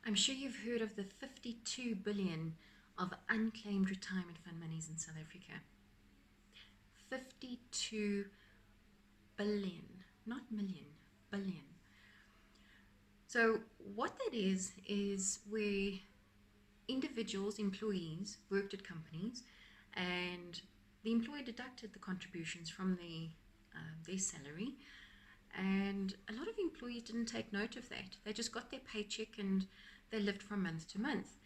I'm sure you've heard of the 52 billion of unclaimed retirement fund monies in South Africa. 52 billion, not million, billion. So what that is where individuals, employees, worked at companies, and the employer deducted the contributions from their salary, and a lot of employees didn't take note of that. They just got their paycheck and they lived from month to month.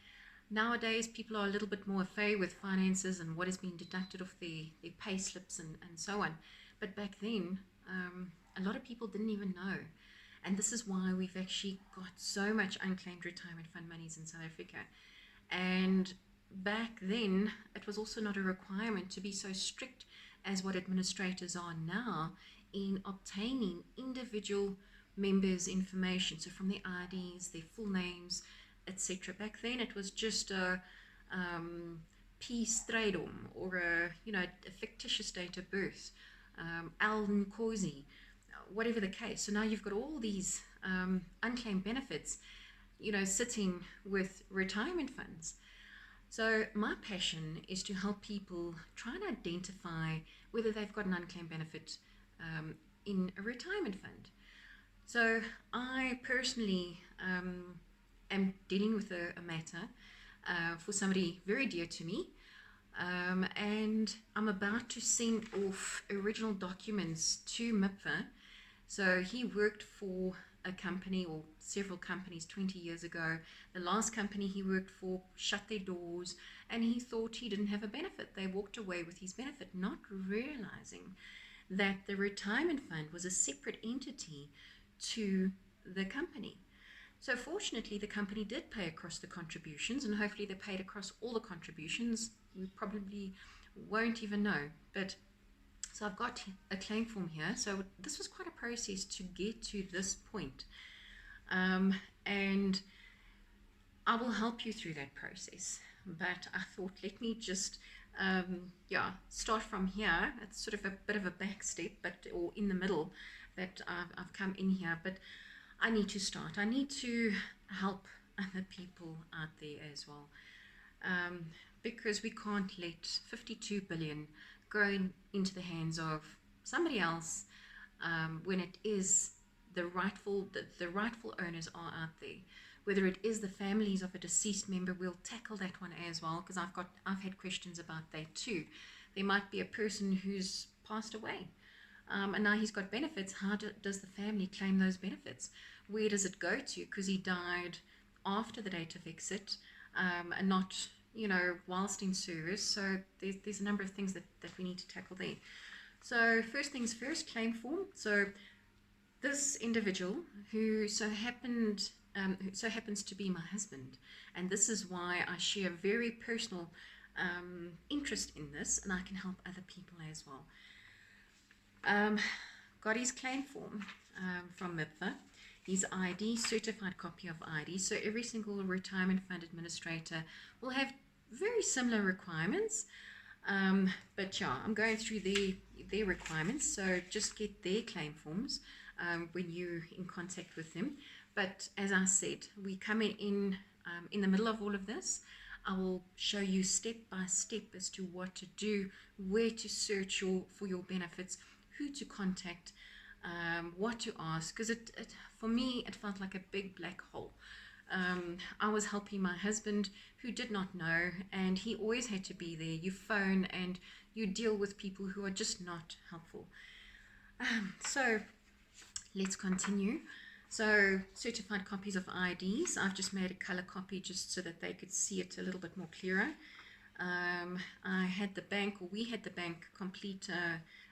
Nowadays, people are a little bit more au fait with finances and what is being deducted off their pay slips and so on. But back then, a lot of people didn't even know. And this is why we've actually got so much unclaimed retirement fund monies in South Africa. And back then, it was also not a requirement to be so strict as what administrators are now in obtaining individual members' information. So from their IDs, their full names, etc. Back then, it was just a P. Stradom or a fictitious date of birth, Al Nkosi, whatever the case. So now you've got all these unclaimed benefits, sitting with retirement funds. So my passion is to help people try and identify whether they've got an unclaimed benefit in a retirement fund. So I personally am dealing with a matter for somebody very dear to me, and I'm about to send off original documents to MIPFA. So he worked for a company or several companies 20 years ago. The last company he worked for shut their doors and he thought he didn't have a benefit. They walked away with his benefit, not realizing that the retirement fund was a separate entity to the company. So fortunately, the company did pay across the contributions, and hopefully they paid across all the contributions. You probably won't even know. But so I've got a claim form here. So this was quite a process to get to this point. And I will help you through that process. But I thought, let me just start from here. It's sort of a bit of a back step, or in the middle that I've come in here. But I need to start. I need to help other people out there as well, because we can't let 52 billion go into the hands of somebody else when it is the rightful owners are out there. Whether it is the families of a deceased member, we'll tackle that one as well, because I've had questions about that too. There might be a person who's passed away. And now he's got benefits. How does the family claim those benefits? Where does it go to? Because he died after the date of exit and not, whilst in service. So there's a number of things that we need to tackle there. So first things first, claim form. So this individual who so happens to be my husband, and this is why I share a very personal interest in this, and I can help other people as well. Got his claim form from MIPFA, his ID, certified copy of ID. So every single retirement fund administrator will have very similar requirements. But yeah, I'm going through their requirements. So just get their claim forms when you're in contact with them. But as I said, we come in the middle of all of this. I will show you step by step as to what to do, where to search for your benefits, who to contact, what to ask, because for me it felt like a big black hole. I was helping my husband who did not know, and he always had to be there. You phone and you deal with people who are just not helpful. So let's continue. So certified copies of IDs. I've just made a color copy just so that they could see it a little bit more clearer. We had the bank complete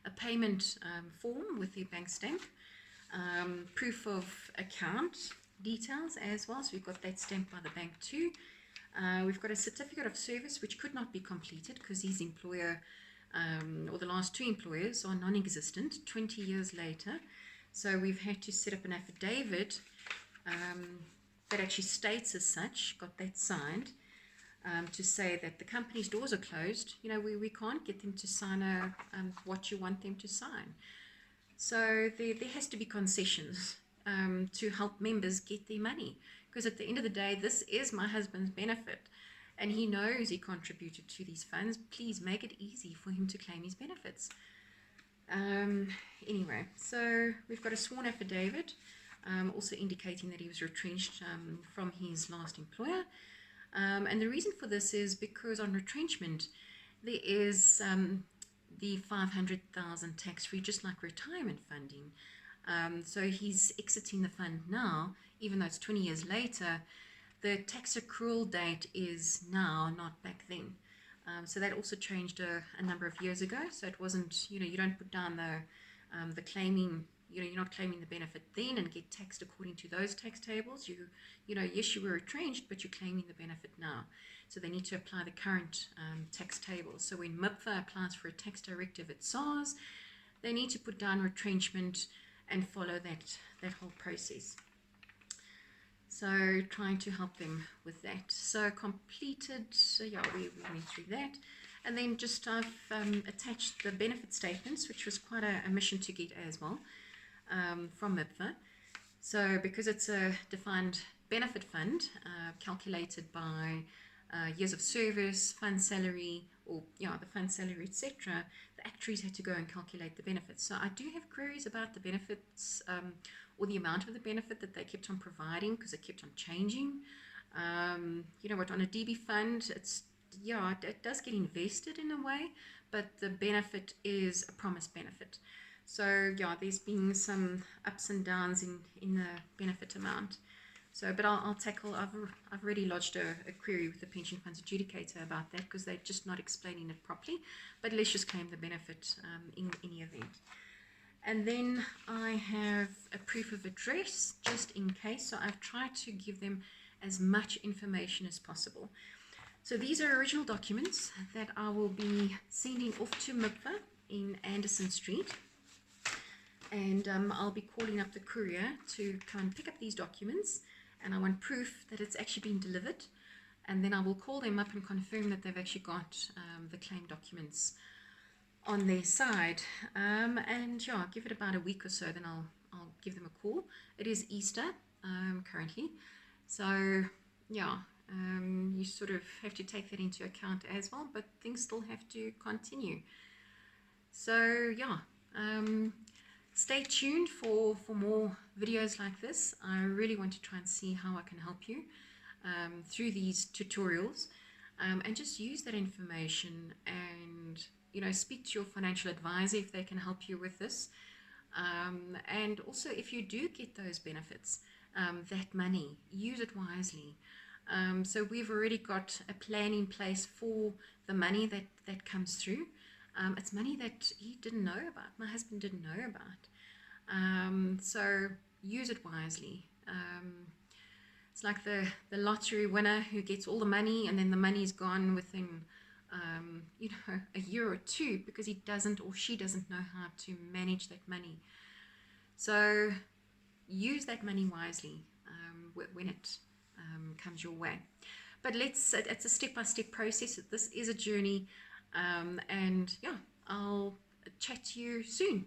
a payment form with the bank stamp, proof of account details as well, so we've got that stamped by the bank too. We've got a certificate of service which could not be completed because his employer or the last two employers are non-existent 20 years later, so we've had to set up an affidavit that actually states as such, got that signed, to say that the company's doors are closed. We can't get them to sign what you want them to sign. So there has to be concessions to help members get their money. Because at the end of the day, this is my husband's benefit, and he knows he contributed to these funds. Please make it easy for him to claim his benefits. Anyway, so we've got a sworn affidavit, also indicating that he was retrenched from his last employer. And the reason for this is because on retrenchment, there is the 500,000 tax-free, just like retirement funding. So he's exiting the fund now, even though it's 20 years later. The tax accrual date is now, not back then. So that also changed a number of years ago. So it wasn't, you don't put down the claiming, you're not claiming the benefit then and get taxed according to those tax tables. Yes, you were retrenched, but you're claiming the benefit now. So they need to apply the current tax tables. So when MIPFA applies for a tax directive at SARS, they need to put down retrenchment and follow that whole process. So trying to help them with that. So completed, so yeah, we went through that. And then just I've attached the benefit statements, which was quite a mission to get as well from MIPFA. So because it's a defined benefit fund calculated by years of service, fund salary, or the fund salary, etc., the actuaries had to go and calculate the benefits. So I do have queries about the benefits or the amount of the benefit that they kept on providing, because it kept on changing. You know what, on a DB fund, it does get invested in a way, but the benefit is a promised benefit. So there's been some ups and downs in the benefit amount. So, but I'll tackle, I've already lodged a query with the pension funds adjudicator about that, because they're just not explaining it properly. But let's just claim the benefit in any event. And then I have a proof of address, just in case. So I've tried to give them as much information as possible. So these are original documents that I will be sending off to MIPFA in Anderson Street. And I'll be calling up the courier to come and pick up these documents. And I want proof that it's actually been delivered. And then I will call them up and confirm that they've actually got the claim documents on their side. And give it about a week or so, then I'll give them a call. It is Easter currently. So, you sort of have to take that into account as well, but things still have to continue. So, stay tuned for more videos like this. I really want to try and see how I can help you through these tutorials, and just use that information and speak to your financial advisor if they can help you with this, and also if you do get those benefits, that money, use it wisely. So we've already got a plan in place for the money that comes through. It's money that he didn't know about, my husband didn't know about. So use it wisely. It's like the lottery winner who gets all the money, and then the money's gone within a year or two, because he doesn't or she doesn't know how to manage that money. So use that money wisely when it comes your way. But it's a step-by-step process. This is a journey, and I'll chat to you soon.